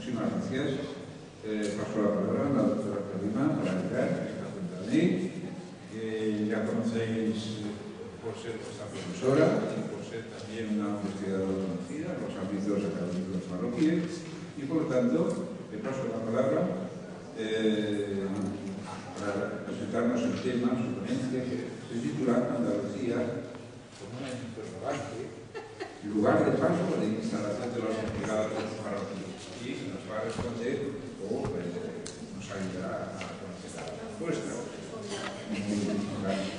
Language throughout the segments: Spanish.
muchísimas gracias. Paso la palabra a la doctora Karima para entrar en esta cuenta de ley, que ya conocéis por ser vuestra profesora y por ser también una investigadora conocida en los ámbitos académicos marroquíes, y por lo tanto le paso la palabra para presentarnos el tema, su ponencia, que se titula Andalucía como una interrogante, lugar de paso de instalación de los investigadores marroquíes, y nos va a responder o nos ayudará a conocer la respuesta. Muchísimas gracias.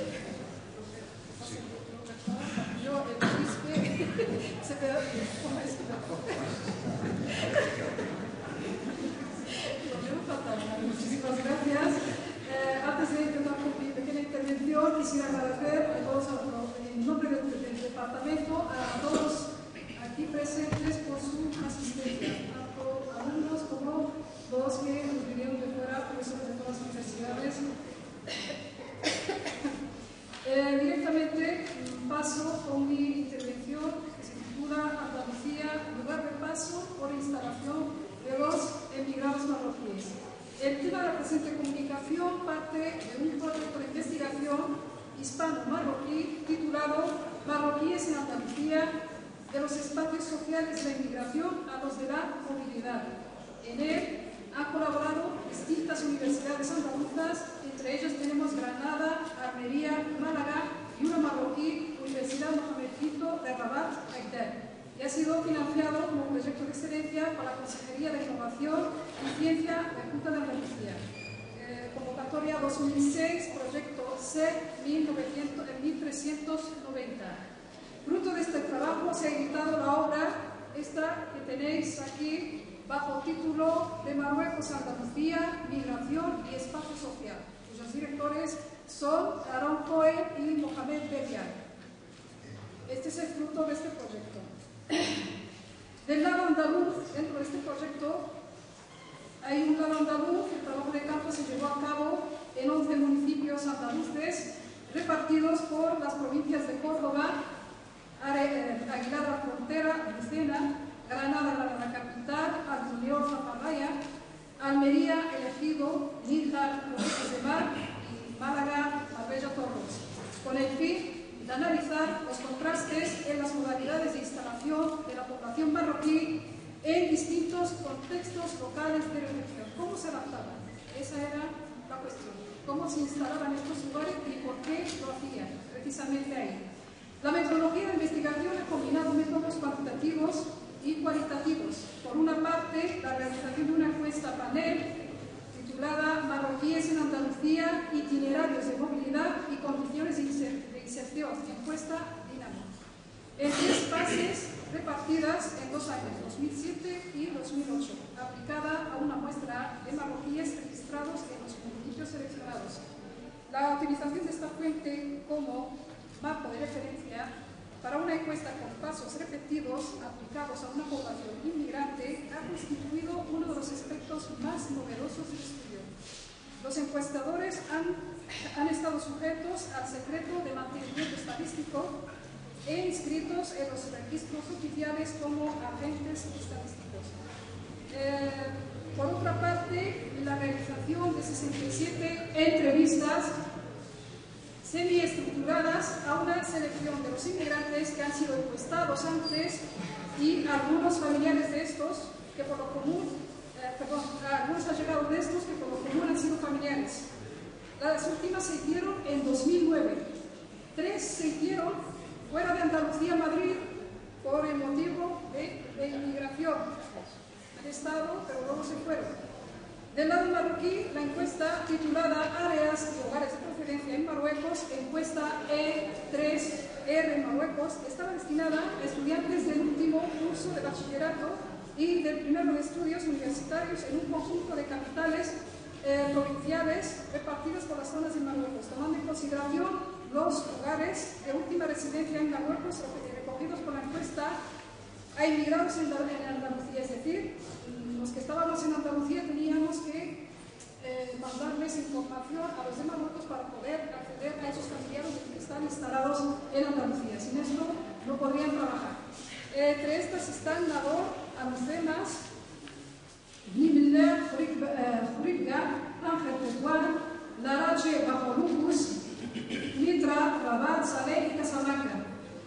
Antes de empezar con mi pequeña intervención, quisiera agradecer a todos, en nombre del departamento, a todos aquí presentes por su asistencia, tanto alumnos como los que nos vinieron de fuera, profesores de todas las universidades. Directamente paso con mi intervención, que se titula Andalucía, lugar de paso por instalación de los emigrados marroquíes. El tema de la presente comunicación parte de un proyecto de investigación hispano-marroquí titulado Marroquíes en Andalucía, de los espacios sociales de la inmigración a los de la movilidad. En él han colaborado distintas universidades andaluzas, entre ellas tenemos Granada, Almería, Málaga y una marroquí, Universidad Mohamed V de Rabat, Agder, y ha sido financiado como proyecto de excelencia por la Consejería de Innovación y Ciencia de Junta de Andalucía. Convocatoria 2006, proyecto C 1390. Fruto de este trabajo se ha editado la obra, esta que tenéis aquí, bajo título de Marruecos, Andalucía, Migración y Espacio Social, cuyos directores son Aaron Cohen y Mohamed Belial. Este es el fruto de este proyecto. Del lado andaluz, dentro de este proyecto, hay un lado andaluz. El trabajo de campo se llevó a cabo en 11 municipios andaluces, repartidos por las provincias de Córdoba, Aguilar la Frontera, Lucena, Granada, la capital, Almuleor, Zaparraya, Almería, El Ejido, Níjar, Los de Mar y Málaga, Marbella, Torros, con el fin de analizar los contrastes en las modalidades de instalación de la población marroquí en distintos contextos locales de región. ¿Cómo se adaptaban? Esa era la cuestión. ¿Cómo se instalaban estos lugares y por qué lo hacían? Precisamente ahí. La metodología de investigación ha combinado métodos cuantitativos y cualitativos. Por una parte, la realización de una encuesta panel titulada Marroquíes en Andalucía, itinerarios de movilidad y condiciones de inserción, encuesta Dinamo, en 10 fases repartidas en 2 años, 2007 y 2008, aplicada a una muestra de marroquíes registrados en los municipios seleccionados. La utilización de esta fuente como marco de referencia para una encuesta con pasos repetidos aplicados a una población inmigrante ha constituido uno de los aspectos más novedosos del estudio. Los encuestadores han estado sujetos al secreto de mantenimiento estadístico e inscritos en los registros oficiales como agentes estadísticos. Por otra parte, la realización de 67 entrevistas semiestructuradas a una selección de los inmigrantes que han sido encuestados antes y algunos familiares de estos que por lo común, algunos allegados de estos que por lo común han sido familiares. Las últimas se hicieron en 2009. 3 se hicieron fuera de Andalucía, Madrid, por el motivo de inmigración. Han estado, pero luego se fueron. Del lado marroquí, la encuesta titulada Áreas y Hogares de Procedencia en Marruecos, encuesta E3R en Marruecos, estaba destinada a estudiantes del último curso de bachillerato y del primero de estudios universitarios en un conjunto de capitales provinciales repartidas por las zonas de Marruecos, tomando en consideración los hogares de última residencia en Marruecos recogidos por la encuesta a inmigrados en Andalucía, es decir, los que estábamos en Andalucía teníamos que mandarles información a los de Marruecos para poder acceder a esos familiares que están instalados en Andalucía. Sin esto no podrían trabajar. Entre estas están Nador, Alhucemas, Tetuán, Larache bajo Lucus, Mitra, Rabat, Saleh y Casablanca.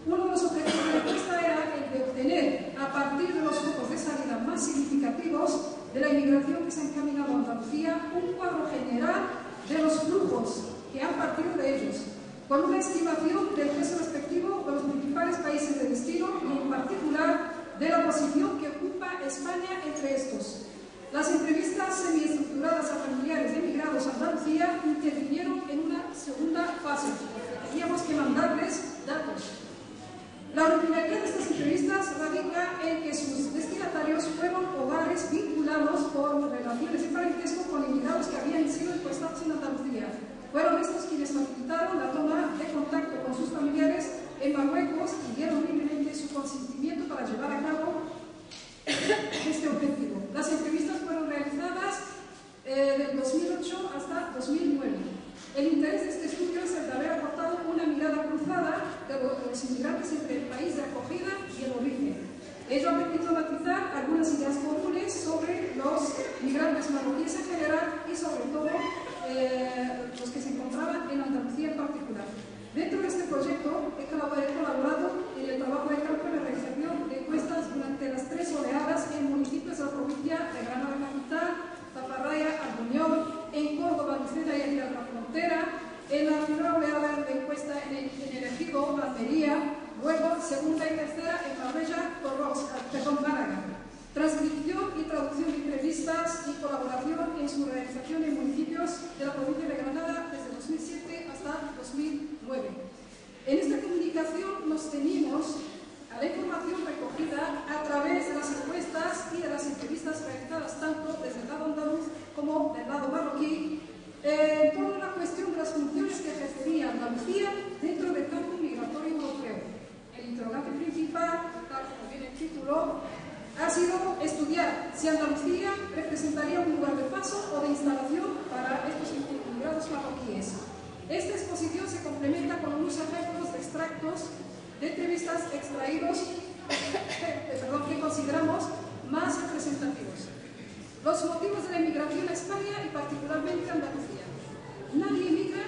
Uno de los objetivos de la encuesta era el de obtener, a partir de los focos de salida más significativos de la inmigración que se ha encaminado a Andalucía, un cuadro general de los flujos que han partido de ellos, con una estimación del peso respectivo de los principales países de destino y en particular de la posición que ocupa España entre estos. Las entrevistas semiestructuradas a familiares de emigrados a Andalucía intervinieron en una segunda fase. Teníamos que mandarles datos. La originalidad de estas entrevistas radica en que sus destinatarios fueron hogares vinculados por relaciones de parentesco con emigrados que habían sido encuestados en Andalucía. Fueron estos quienes facilitaron la toma de contacto con sus familiares en Marruecos y dieron libremente su consentimiento para llevar a cabo este objetivo. Las entrevistas fueron realizadas del 2008 hasta 2009. El interés de este estudio es el de haber aportado una mirada cruzada de los inmigrantes entre el país de acogida y el origen. Ello ha permitido matizar algunas ideas comunes sobre los migrantes marroquíes en general y sobre todo los que se encontraban en Andalucía en particular. Dentro de este proyecto he colaborado en el trabajo de campo de realización de encuestas durante las 3 oleadas en municipios de la provincia de Granada Capital, Zafarraya, Albuñol, en Córdoba, Lucena y en la Frontera, en la primera oleada de encuesta en el Ejido, Almería, luego segunda y tercera en Marbella, Málaga. Transcripción y traducción de entrevistas y colaboración en su realización en municipios de la provincia de Granada desde 2007 hasta 2009. En esta comunicación nos ceñimos a la información recogida a través de las encuestas y de las entrevistas realizadas tanto desde el lado andaluz como del lado marroquí, toda la cuestión de las funciones que ejercería Andalucía dentro del campo migratorio europeo. El interrogante principal, tal como viene el título, ha sido estudiar si Andalucía representaría un lugar de paso o de instalación para estos inmigrados marroquíes. Esta exposición se complementa con unos ejemplos de extractos de entrevistas extraídos que consideramos más representativos. Los motivos de la inmigración a España y particularmente a Andalucía. Nadie emigra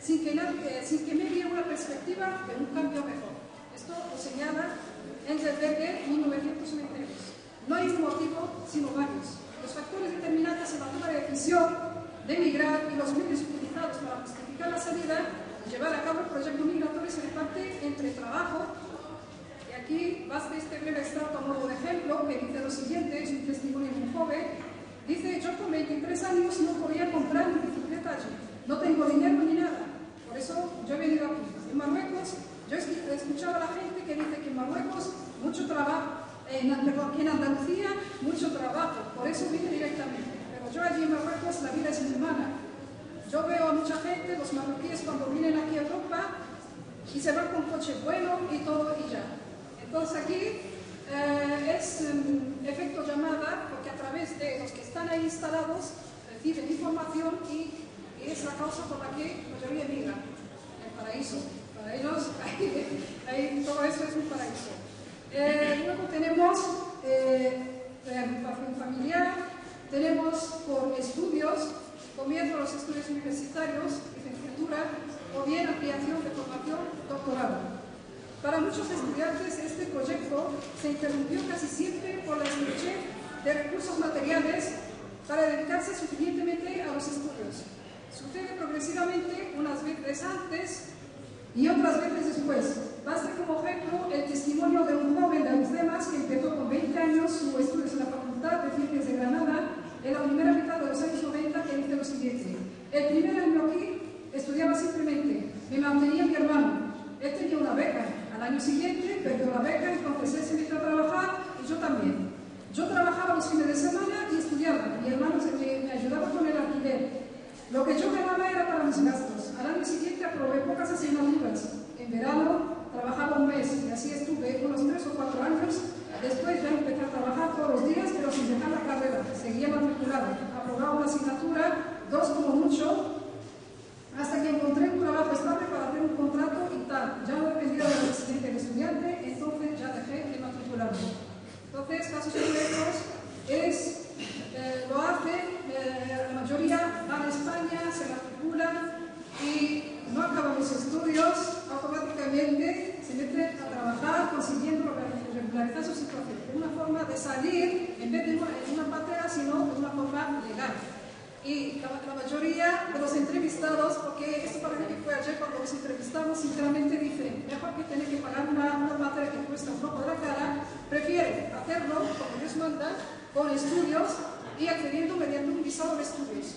sin que medie una perspectiva de un cambio mejor. Esto lo señala Engelberger, 1992. No hay un motivo, sino varios. Los factores determinantes en la toma de decisión de emigrar y los medios utilizados para justificar la salida y llevar a cabo el proyecto migratorio se reparte entre trabajo, y aquí basta este breve extracto a modo de ejemplo, que dice lo siguiente, es un testimonio de un joven, dice: yo con 23 años no podía comprar mi bicicleta allí, no tengo dinero ni nada, por eso yo he venido aquí. En Marruecos, yo he escuchado a la gente que dice que en Marruecos mucho trabajo, que en Andalucía mucho trabajo, por eso vine directamente. Pero yo allí en Marruecos la vida es muy mala. Yo veo a mucha gente, los marroquíes, cuando vienen aquí a Europa y se van con coche bueno y todo y ya. Entonces aquí es efecto llamada, porque a través de los que están ahí instalados reciben información y es la causa por la que la mayoría emigra. El paraíso. Para ellos, todo eso es un paraíso. Luego tenemos reagrupación familiar, tenemos por estudios, comienzo los estudios universitarios, licenciatura, o bien ampliación de formación, doctorado. Para muchos estudiantes este proyecto se interrumpió casi siempre por la estrechez de recursos materiales para dedicarse suficientemente a los estudios. Sucede progresivamente unas veces antes y otras veces después. Basta como ejemplo el testimonio de un joven de Alhucemas que empezó con 20 años sus estudios en la Facultad de Ciencias de Granada en la primera mitad de los años 90, que dice lo siguiente: el primer año aquí estudiaba simplemente, me mantenía mi hermano, él tenía una beca, al año siguiente perdió la beca, entonces él se metió a trabajar y yo también. Yo trabajaba los fines de semana y estudiaba, mi hermano me ayudaba con el alquiler. Lo que yo ganaba era para mis gastos. Al año siguiente aprobé pocas asignaturas. En verano trabajaba un mes y así estuve unos 3 o 4 años. Después ya empecé a trabajar todos los días, pero sin dejar la carrera. Seguía matriculado. Aprobaba una asignatura, 2 como mucho, hasta que encontré un trabajo estable para hacer un contrato y tal. Ya no dependía de la residencia del estudiante, entonces ya dejé de matricularme. Entonces, casos concretos lo hacen, la mayoría van a España regularizar su situación, una forma de salir en vez de en una patera, sino de una forma legal. Y la mayoría de los entrevistados, porque esto parece que fue ayer cuando los entrevistamos, sinceramente dicen, mejor que tener que pagar una patera que cuesta un ojo de la cara, prefieren hacerlo, como Dios manda, con estudios y accediendo mediante un visado de estudios.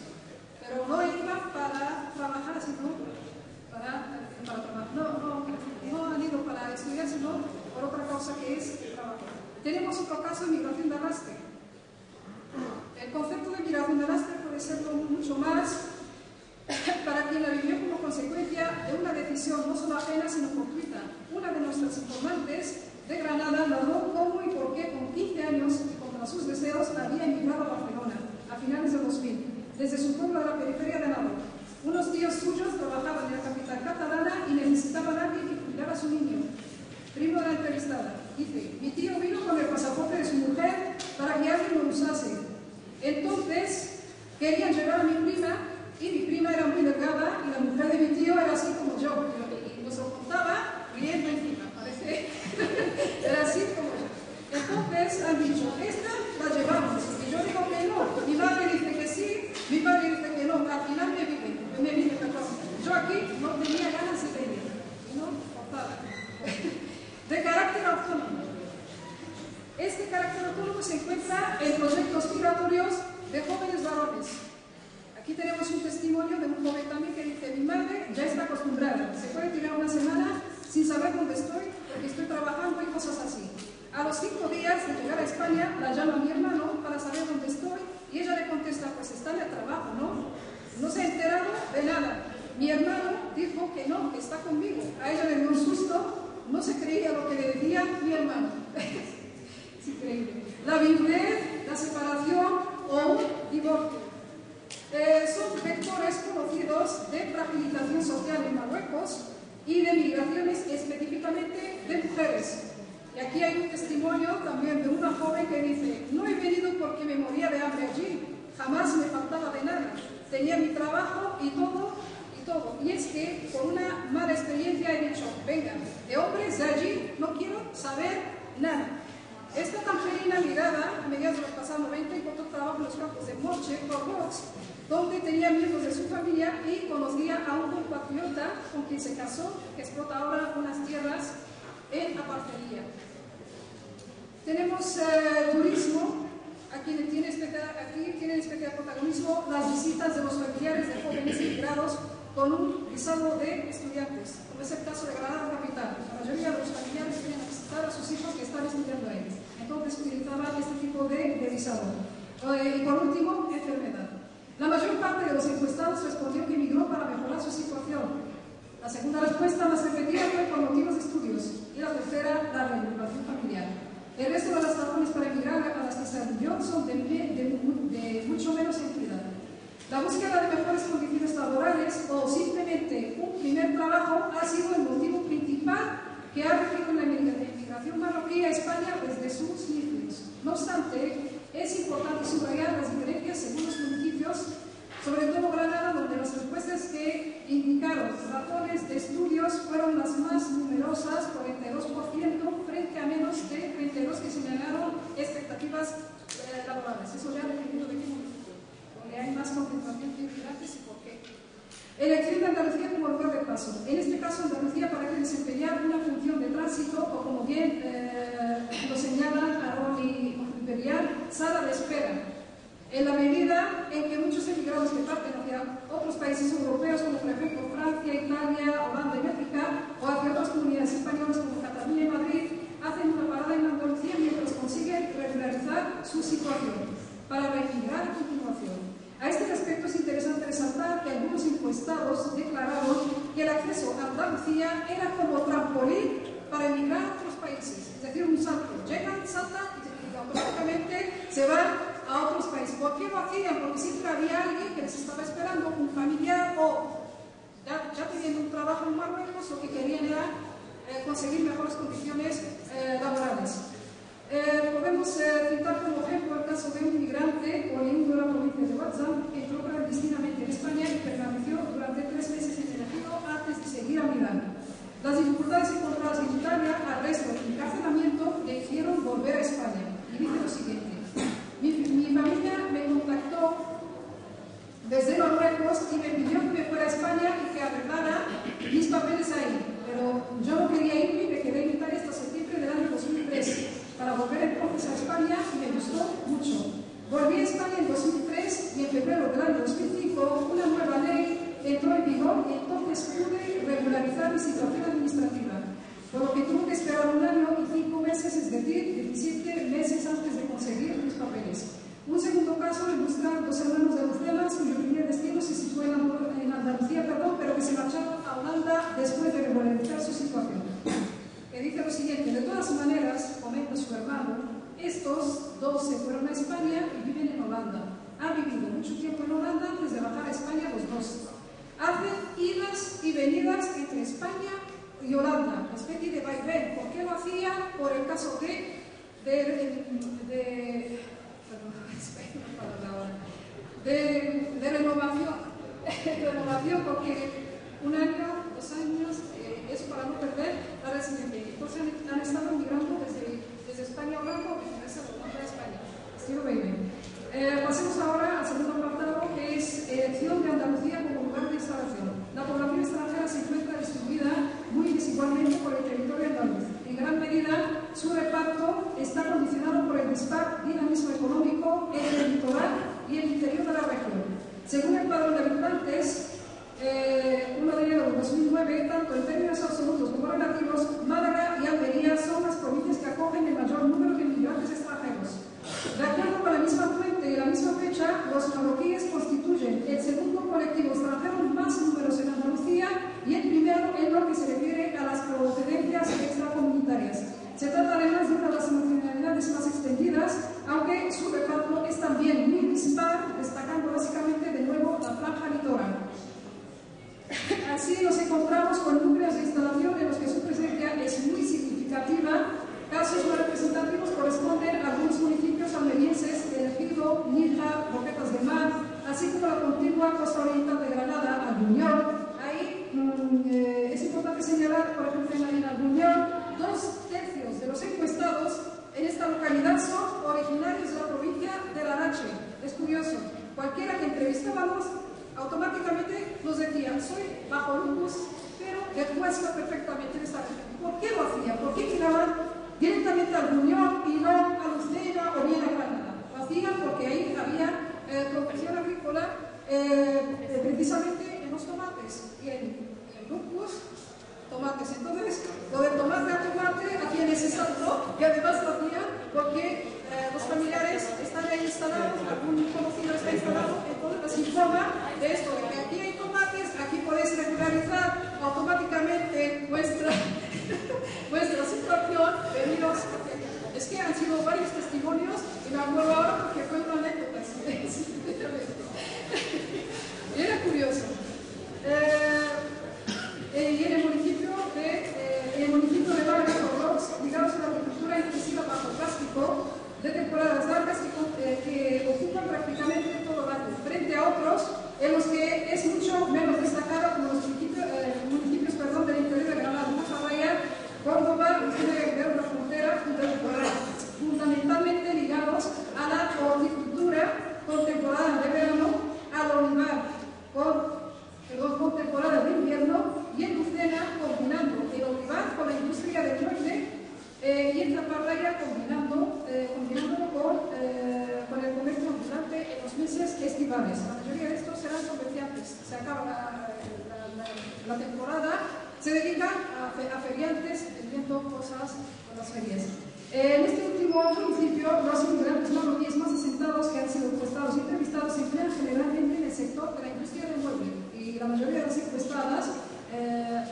Pero no iban para trabajar, sino para trabajar. No han ido para estudiar, sino por otra causa que es trabajo. Tenemos otro caso de migración de arrastre. El concepto de migración de arrastre puede ser mucho más para quien la vivió como consecuencia de una decisión no solo ajena, sino fortuita. Una de nuestras informantes de Granada narró cómo y por qué con 15 años y contra sus deseos había emigrado a Barcelona a finales de 2000, desde su pueblo de la periferia de Nador. Unos tíos suyos trabajaban en la capital catalana y necesitaban a alguien que cuidara a su niño. Primo de la entrevistada, dice, mi tío vino con el pasaporte de su mujer para que alguien lo usase. Entonces, querían llevar a mi prima, y mi prima era muy delgada, y la mujer de mi tío era así como yo, y nos lo contaba riendo encima, parece, era así como yo. Entonces han dicho, esta la llevamos, y yo digo que no, mi madre dice que sí, mi padre dice que no, al final me vine, perdón. Yo aquí no tenía ganas de venir, no forzada. De carácter autónomo. Este carácter autónomo se encuentra en proyectos migratorios de jóvenes varones. Aquí tenemos un testimonio de un joven también que dice, mi madre ya está acostumbrada, se puede tirar una semana sin saber dónde estoy, porque estoy trabajando y cosas así. A los 5 días de llegar a España, la llama mi hermano para saber dónde estoy, y ella le contesta, pues está en el trabajo, ¿no? No se ha enterado de nada. Mi hermano dijo que no, que está conmigo. A ella le dio un susto, no se creía lo que le decía mi hermano. Es increíble. La viudez, la separación o un divorcio. Son vectores conocidos de fragilización social en Marruecos y de migraciones específicamente de mujeres. Y aquí hay un testimonio también de una joven que dice, no he venido porque me moría de hambre allí, jamás me faltaba de nada, tenía mi trabajo y todo. Y es que por una mala experiencia he dicho, venga, de hombres de allí no quiero saber nada. Esta tangerina mirada a mediados del pasado 90 encontró trabajo en los campos de Morche, por Vox, donde tenía miembros de su familia y conocía a un compatriota con quien se casó, que explota ahora unas tierras en Aparcería. Tenemos turismo, aquí tiene especial protagonismo las visitas de los familiares de jóvenes emigrados con un visado de estudiantes, como es el caso de Granada capital. La mayoría de los familiares vienen a visitar a sus hijos que están estudiando ahí. Entonces utilizaban este tipo de visado. Y por último, enfermedad. La mayor parte de los encuestados respondió que emigró para mejorar su situación. La segunda respuesta más repetida fue por motivos de estudios. Y la tercera, la reagrupación familiar. El resto de las razones para emigrar a las que se aludió son de mucho menos entidad. La búsqueda de mejores condiciones laborales o simplemente un primer trabajo ha sido el motivo principal que ha regido la emigración marroquí a España desde sus inicios. No obstante, es importante subrayar las diferencias según los municipios, sobre todo Granada, donde las respuestas que indicaron razones de estudios fueron las más numerosas, 42%, frente a menos de 32% que señalaron expectativas laborales. Eso ya dependiendo de qué municipio. Hay más concentración de inmigrantes y por qué. Elección de Andalucía como lugar de paso. En este caso, Andalucía parece desempeñar una función de tránsito o, como bien lo señalan Arón y Imperial, sala de espera. En la medida en que muchos emigrados que parten hacia otros países europeos, como por ejemplo Francia, Italia, Holanda y Bélgica, o hacia otras comunidades españolas como Cataluña y Madrid, hacen una parada en Andalucía mientras consiguen regularizar su situación para reemigrar a continuación. A este respecto es interesante resaltar que algunos encuestados declararon que el acceso a Andalucía era como trampolín para emigrar a otros países, es decir, un salto. Llegan, saltan y automáticamente se van a otros países. ¿Por qué lo hacían? Porque siempre había alguien que les estaba esperando, un familiar o ya teniendo un trabajo en Marruecos, lo que querían era conseguir mejores condiciones laborales. Podemos citar como ejemplo el caso de un migrante oriundo de la provincia de WhatsApp que entró clandestinamente en España y permaneció durante 3 meses en el ejido antes de seguir a Milán. Las dificultades encontradas en Italia, arresto y encarcelamiento le hicieron volver Marruecos y me pidió que me fuera a España y que arreglara mis papeles ahí. Pero yo no quería irme y me quedé en Italia hasta septiembre del año 2003 para volver entonces a España y me gustó mucho. Volví a España en 2003 y en febrero del año 2005 una nueva ley entró en vigor y entonces pude regularizar mi situación administrativa. Por lo que tuve que esperar 1 año y 5 meses, es decir, 17 meses antes de conseguir mis papeles. Un segundo caso ilustra 2 hermanos de Bruselas cuyo primer destino se sitúa en Andalucía, pero que se marcharon a Holanda después de regularizar su situación. Que dice lo siguiente: de todas maneras, comenta su hermano, estos 2 se fueron a España y viven en Holanda. Han vivido mucho tiempo en Holanda antes de bajar a España los 2. Hacen idas y venidas entre España y Holanda, especie de vaivén. ¿Por qué lo hacía? Por el caso de renovación, porque 1 año, 2 años, es para no perder la residencia. Entonces han estado migrando desde España a Holanda o viceversa de Holanda a España. Estilo vaivén. Pasemos ahora al segundo apartado, que es elección de Andalucía como lugar de instalación. La población extranjera se encuentra distribuida muy desigualmente por el territorio andaluz. En gran medida, su reparto está condicionado por el dispar dinamismo económico en el litoral y el interior de la región. Según el padrón de habitantes, 1 de enero de 2009, tanto en términos absolutos como relativos, Málaga y Almería son las provincias que acogen el mayor número de inmigrantes extranjeros. De acuerdo con la misma fuente y la misma fecha, los marroquíes constituyen el segundo colectivo extranjero más numeroso en Andalucía y el primero en lo que se refiere a las procedencias extracomunitarias. Se trata además de una de las nacionalidades más extendidas, aunque su reparto es también muy dispar, destacando básicamente de nuevo la franja litoral. Así nos encontramos con núcleos de instalación en los que su presencia es muy significativa. Casos más representativos corresponden a algunos municipios almerienses: El Ejido, Níjar, Roquetas de Mar, así como la contigua costa oriental de Granada, Albuñol. Ahí es importante señalar, por ejemplo, en Albuñol, 2/3 de los encuestados en esta localidad son originarios de la provincia de Larache. Es curioso, cualquiera que entrevistábamos automáticamente nos decía: soy bajolucos, pero demuestra perfectamente esta región. ¿Por qué lo hacía? ¿Por qué miraban directamente al Albuñol y no a Lucena o bien a Granada? Lo hacían porque ahí había producción agrícola, precisamente en los tomates y en lúpulos, tomates. Entonces, lo del tomate a tomate aquí en ese salto, y además lo hacían porque los familiares están ahí instalados, algún conocido está instalado, entonces les informa de esto, de que aquí hay tomates, aquí podéis regularizar automáticamente vuestra situación. Venidos, es que han sido varios testimonios y me acuerdo ahora porque fue una anécdota. Y era curioso. Y en el municipio de Málaga, ligados a la agricultura intensiva bajo plástico, de temporadas largas que ocupan prácticamente todo el año, frente a otros en los que es mucho menos destacado, como los municipios del interior de Granada, Mazarraya, Córdoba, de una frontera, fundamentalmente ligados a la horticultura con temporada de verano, al olivar con temporada de invierno, y en Lucena combinando el olivar con la industria del mueble, y en Zaparraya combinándolo con el comercio ambulante en los meses estivales. La mayoría de estos serán comerciantes. Se acaba la temporada, se dedican a feriantes vendiendo cosas con las ferias. En este último municipio, los inmigrantes marroquíes más asentados que han sido encuestados y entrevistados se emplean generalmente en el sector de la industria del mueble, y la mayoría de las encuestadas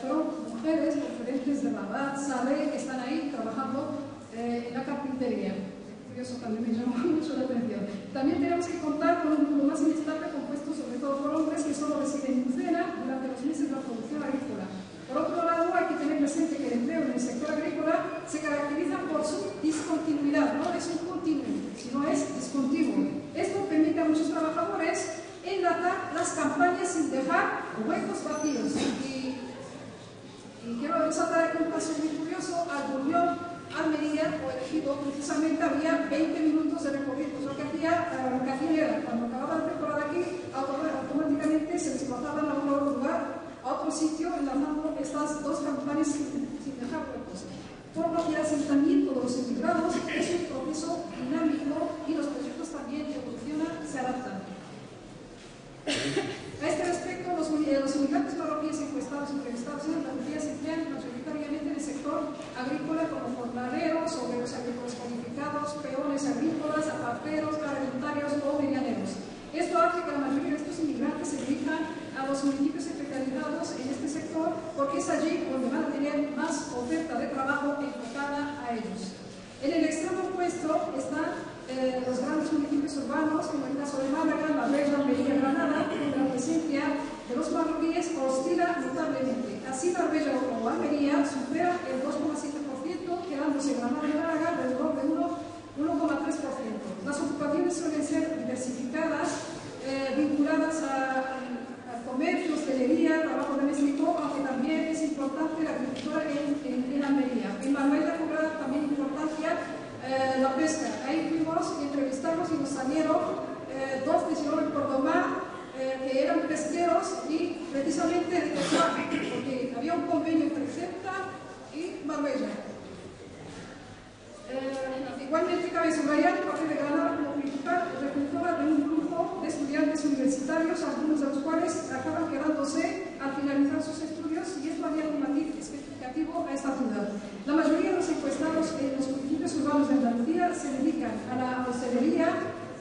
fueron mujeres procedentes de Rabat, Salé, que están ahí trabajando en la carpintería. Curioso, también me llamó mucho la atención. También tenemos que contar con un grupo más inestable compuesto sobre todo por hombres que solo residen en Lucena durante los meses de la producción agrícola. Por otro lado, hay que tener presente que el empleo en el sector agrícola se caracteriza por su discontinuidad. No es un continuo, sino es discontinuo. Esto permite a muchos trabajadores enlazar las campañas sin dejar huecos vacíos. Y quiero resaltar aquí un caso muy curioso: Albuñol, Almería o El Ejido, precisamente había 20 minutos de recorrido. Lo que hacía era, cuando acababa la temporada aquí, automáticamente ambiente evoluciona, se adaptan. A este respecto, los inmigrantes marroquíes encuestados y entrevistados en Andalucía se emplean mayoritariamente en el sector agrícola como jornaleros, obreros agrícolas cualificados, peones agrícolas, aparteros, agroalimentarios o medianeros. Esto hace que la mayoría de estos inmigrantes se dirijan a los municipios especializados en este sector porque es allí donde van a tener más oferta de trabajo enfocada a ellos. En el extremo opuesto están los grandes municipios urbanos, como el caso de Málaga, Marbella, Almería, Granada, donde la presencia de los marroquíes oscila notablemente. Así, Marbella o Almería supera el 2,7%, quedándose Granada y Málaga alrededor de 1,3%. Las ocupaciones suelen ser diversificadas, vinculadas a comercio, hostelería, trabajo doméstico, aunque también es importante la agricultura en Almería. En Marbella cobra también importancia la pesca. Ahí fuimos, entrevistamos y nos salieron dos de Girona y Córdoba que eran pesqueros y precisamente de Córdoba, porque había un convenio entre Ceuta y Marbella. Igualmente cabe subrayar el papel de Granada como principal reclutora de un grupo de estudiantes universitarios, algunos de los cuales acaban quedándose al finalizar sus estudios, y esto había un matiz especificativo a esta ciudad. La mayoría de los encuestados en los municipios urbanos de Andalucía se dedican a la hostelería,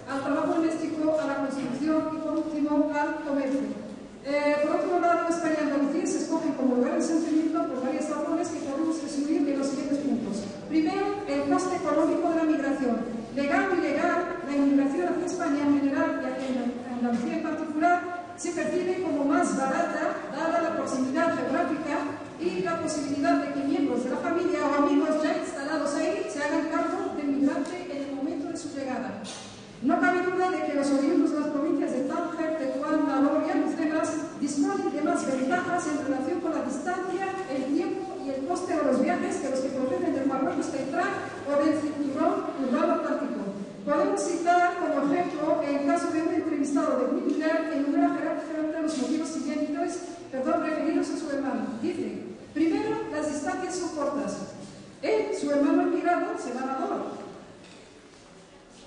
al trabajo doméstico, a la construcción y, por último, al comercio. Por otro lado, España y Andalucía se escogen como lugar de asentamiento por varias razones que podemos resumir en los siguientes puntos. Primero, el coste económico de la migración. Legal o ilegal, la inmigración hacia España en general y hacia Andalucía en particular se percibe como más barata, dada la proximidad geográfica y la posibilidad de que miembros de la familia o amigos ya instalados ahí se hagan cargo del migrante en el momento de su llegada. No cabe duda de que los oriundos de las provincias de Tánger, Tetuán, Nalor y Alhucemas disponen de más ventajas en relación con la distancia, el tiempo y el coste de los viajes que los que proceden del Marruecos central o del cinturón urbano atlántico. Podemos citar como ejemplo el caso de un entrevistado de Whitler que enumera jerárquicamente los motivos siguientes, referidos a su hermano. Dice, primero, las distancias son cortas. Él, su hermano emigrado, se va a Nalor.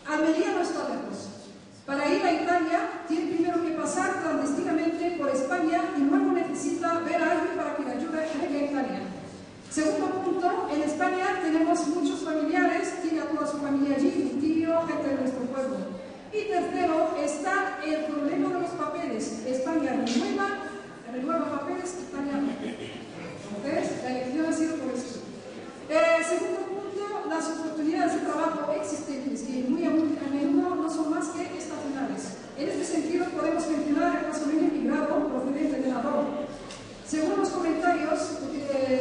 Almería no está lejos. Para ir a Italia, tiene primero que pasar clandestinamente por España y luego necesita ver a alguien para que le ayude a llegar a Italia. Segundo punto, en España tenemos muchos familiares, tiene a toda su familia allí, un tío, gente de nuestro pueblo. Y tercero, está el problema de los papeles. España renueva papeles, Italia no. Entonces, la elección ha sido por eso. Segundo punto, las oportunidades de trabajo existentes, que muy a menudo no son más que estacionales. En este sentido, podemos mencionar el caso de un inmigrado procedente de Nalor. Según los comentarios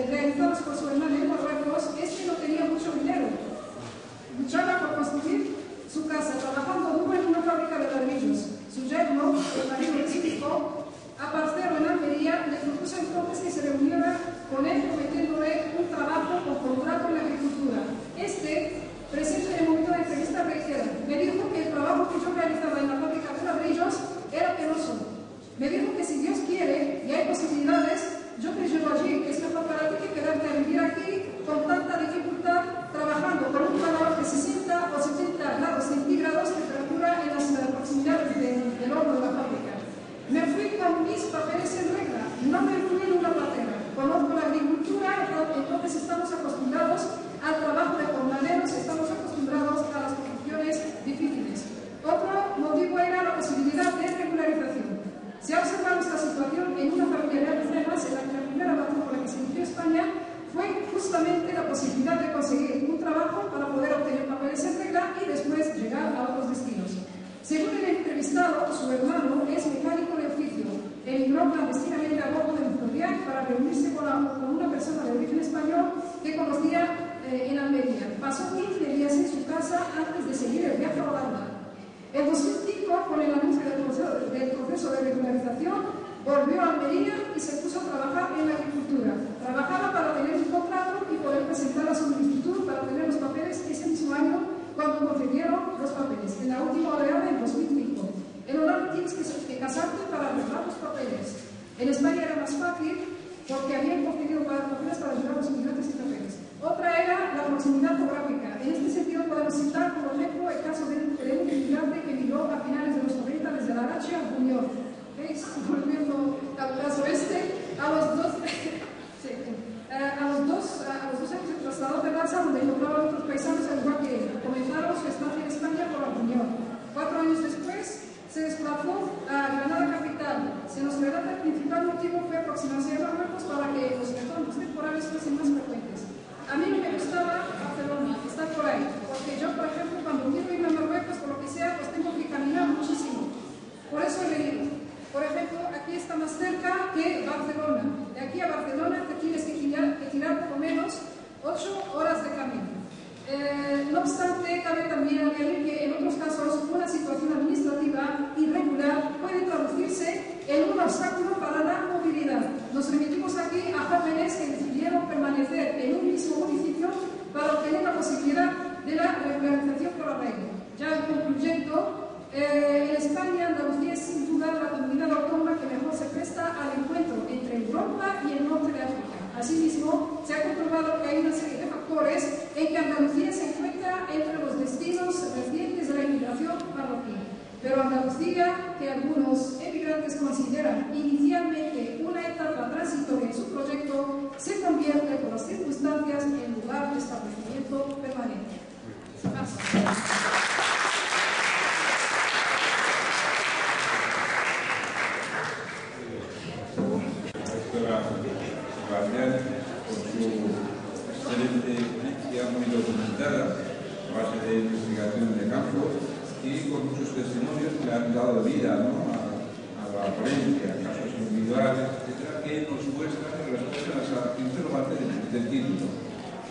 realizados por su hermano en Marruecos, es que no tenía mucho dinero. Luchaba por construir su casa, trabajando duro en una fábrica de ladrillos. Su yerno, el marido de su hijo, aparcero en Almería, le propuso entonces que se reuniera con él prometiéndole un trabajo o contrato en la agricultura. Presente en el momento de la entrevista, reitera, me dijo que el trabajo que yo realizaba en la fábrica de ladrillos era penoso. Me dijo que si Dios quiere y hay posibilidades, yo te llevo allí, que es mejor para ti que quedarte a vivir aquí con tanta dificultad, trabajando con un calor de 60 o 70 grados centígrados, temperatura en las proximidades del horno de la fábrica. Me fui con mis papeles en regla, no me fui en una patera. Conozco la agricultura, entonces estamos acostumbrados al trabajo de jornaleros, estamos acostumbrados a las condiciones difíciles. Otro motivo era la posibilidad de regularización. Se ha observado esta situación en una familia de Alhucemas en la que la primera razón por la que se inició España fue justamente la posibilidad de conseguir un trabajo para poder obtener papeles en regla y después llegar a otros destinos. Según el entrevistado, su hermano es mecánico de oficio. Emigró clandestinamente a bordo del Ferroviario para reunirse con una persona de origen español que conocía en Almería. Pasó 15 días en su casa antes de seguir el viaje a Holanda. En 2005, con el anuncio del proceso de regularización, volvió a Almería y se puso a trabajar en la agricultura. Trabajaba para tener un contrato y poder presentar a su solicitud para tener los papeles ese mismo año cuando concedieron los papeles. En la última oleada, en 2005. En Holanda tienes que casarte para arreglar los papeles. En España era más fácil porque habían concedido papeles para ayudar a los inmigrantes sin papeles. Otra era la proximidad geográfica. En este sentido podemos citar, por ejemplo, el caso de un inmigrante que Unión. ¿Veis? Volviendo al caso a los dos años se trasladó de Gaza, donde encontraba otros paisanos al igual que él. Comenzaron su estancia en España por la Unión. 4 años después se desplazó a Granada capital. Se nos relata el principal motivo fue aproximarse a Marruecos para que los retornos temporales fuesen más frecuentes. A mí no me gustaba Barcelona, estar por ahí, porque yo, por ejemplo, cuando quiero ir a Marruecos, por lo que sea, pues tengo que caminar muchísimo. Por eso he venido. Por ejemplo, aquí está más cerca que Barcelona. De aquí a Barcelona te tienes que tirar por lo menos 8 horas de camino. No obstante, cabe también añadir que en otros casos una situación administrativa irregular puede traducirse en un obstáculo para la movilidad. Nos remitimos aquí a jóvenes que decidieron permanecer en un mismo municipio para obtener la posibilidad de la regularización por arraigo. Ya concluyendo, en España, Andalucía es sin duda la comunidad autónoma que mejor se presta al encuentro entre Europa y el norte de África. Asimismo, se ha comprobado que hay una serie de factores en que Andalucía se encuentra entre los destinos recientes de la inmigración marroquí. Pero Andalucía, que algunos emigrantes consideran inicialmente una etapa transitoria en su proyecto, se convierte por las circunstancias en lugar de establecimiento permanente. Gracias por su excelente ponencia, muy documentada, a base de investigación de campo y con muchos testimonios que han dado vida, ¿no?, a la ponencia, casos individuales, etcétera, que nos muestran y responden a esa interrogante del título.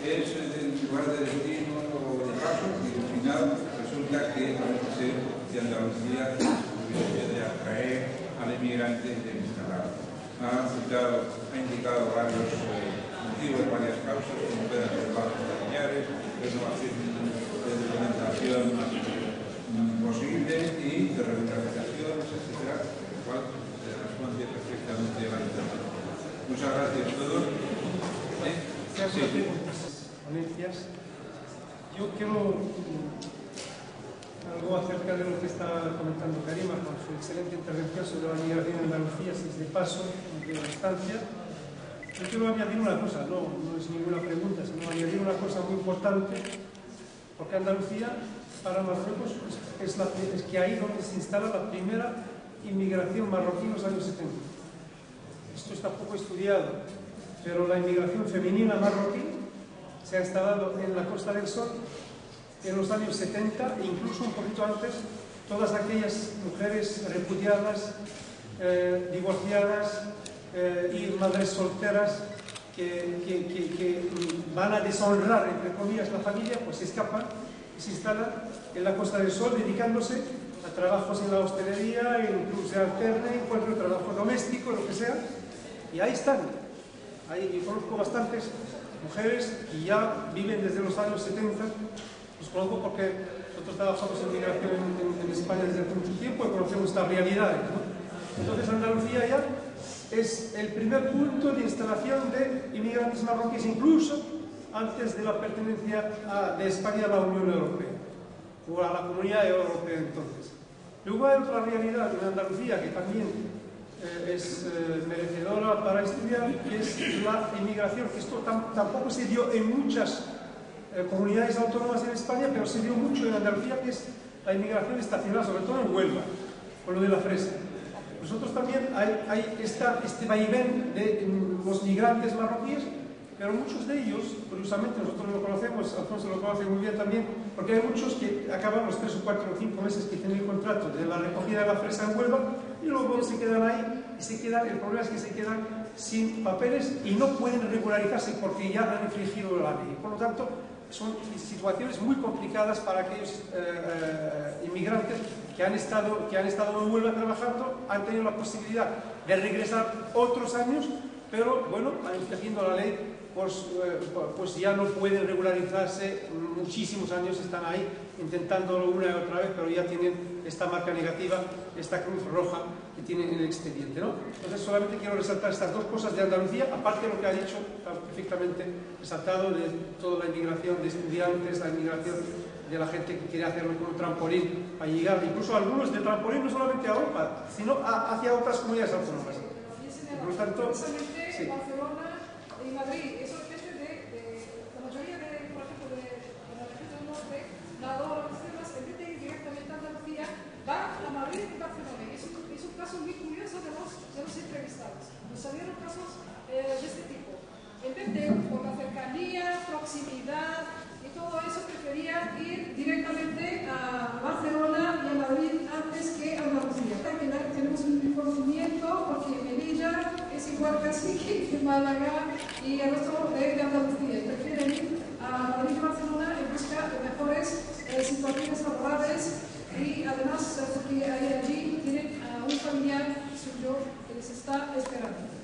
¿Es el lugar de destino o de paso? Y al final resulta que parece ser que Andalucía puede atraer al inmigrante de instalar. Ha indicado varios motivos, varias causas, como pueden ser bajos familiares, renovación de documentación posible y de regularizaciones, etcétera, lo cual responde perfectamente a la intervención. Muchas gracias a todos. Ponencias. Yo quiero algo acerca de lo que está comentando Karima con su excelente intervención sobre la migración en Andalucía, si es de paso, de la estancia. Yo quiero añadir una cosa, no es ninguna pregunta, sino añadir una cosa muy importante, porque Andalucía, para Marruecos, es que ahí donde se instala la primera inmigración marroquí en los años 70. Esto está poco estudiado, pero la inmigración femenina marroquí se ha instalado en la Costa del Sol en los años 70 e incluso un poquito antes. Todas aquellas mujeres repudiadas, divorciadas y madres solteras que van a deshonrar, entre comillas, la familia, pues se escapan y se instalan en la Costa del Sol dedicándose a trabajos en la hostelería, en club se alterne, encuentro trabajo doméstico, lo que sea, y ahí están. Ahí yo conozco bastantes mujeres que ya viven desde los años 70. Los conozco porque nosotros trabajamos en migración en España desde hace mucho tiempo y conocemos estas realidades, ¿no? Entonces Andalucía ya es el primer punto de instalación de inmigrantes marroquíes, incluso antes de la pertenencia de España a la Unión Europea o a la Comunidad Europea entonces. Luego hay otra realidad en Andalucía que también es merecedora para estudiar, y es la inmigración. Esto tampoco se dio en muchas comunidades autónomas en España, pero se dio mucho en Andalucía, que es la inmigración estacional, sobre todo en Huelva, con lo de la fresa. Nosotros también hay este vaivén de los migrantes marroquíes, pero muchos de ellos, curiosamente, nosotros lo conocemos, Alfonso lo conoce muy bien también, porque hay muchos que acaban los 3 o 4 o 5 meses que tienen el contrato de la recogida de la fresa en Huelva y luego se quedan ahí y el problema es que se quedan sin papeles y no pueden regularizarse porque ya han infringido la ley. Por lo tanto, son situaciones muy complicadas para aquellos inmigrantes que han estado en Huelva trabajando, han tenido la posibilidad de regresar otros años, pero bueno, infringiendo la ley, pues ya no pueden regularizarse, muchísimos años están ahí intentándolo una y otra vez, pero ya tienen esta marca negativa, esta cruz roja que tienen en el expediente, ¿no? Entonces solamente quiero resaltar estas dos cosas de Andalucía, aparte de lo que ha dicho perfectamente resaltado de toda la inmigración de estudiantes, la inmigración de la gente que quiere hacerlo con un trampolín para llegar, incluso algunos de trampolín no solamente a Europa, sino hacia otras comunidades autónomas. Por lo tanto, sí. Barcelona y Madrid, eso depende de la mayoría de, por ejemplo, de la región del norte, nadadoras, en vez de ir directamente a Andalucía, va a Madrid y Barcelona. Es un caso muy curioso de los entrevistados. Nos salieron casos de este tipo. En vez de, por la cercanía, proximidad y todo eso, prefería ir directamente a Barcelona y a Madrid antes que a Andalucía. También tenemos un conocimiento porque Melilla es igual casi que Málaga y el resto de Andalucía. Prefieren ir a Madrid y Barcelona en busca de mejores situaciones laborales y además porque allí tienen a un familiar suyo que les está esperando.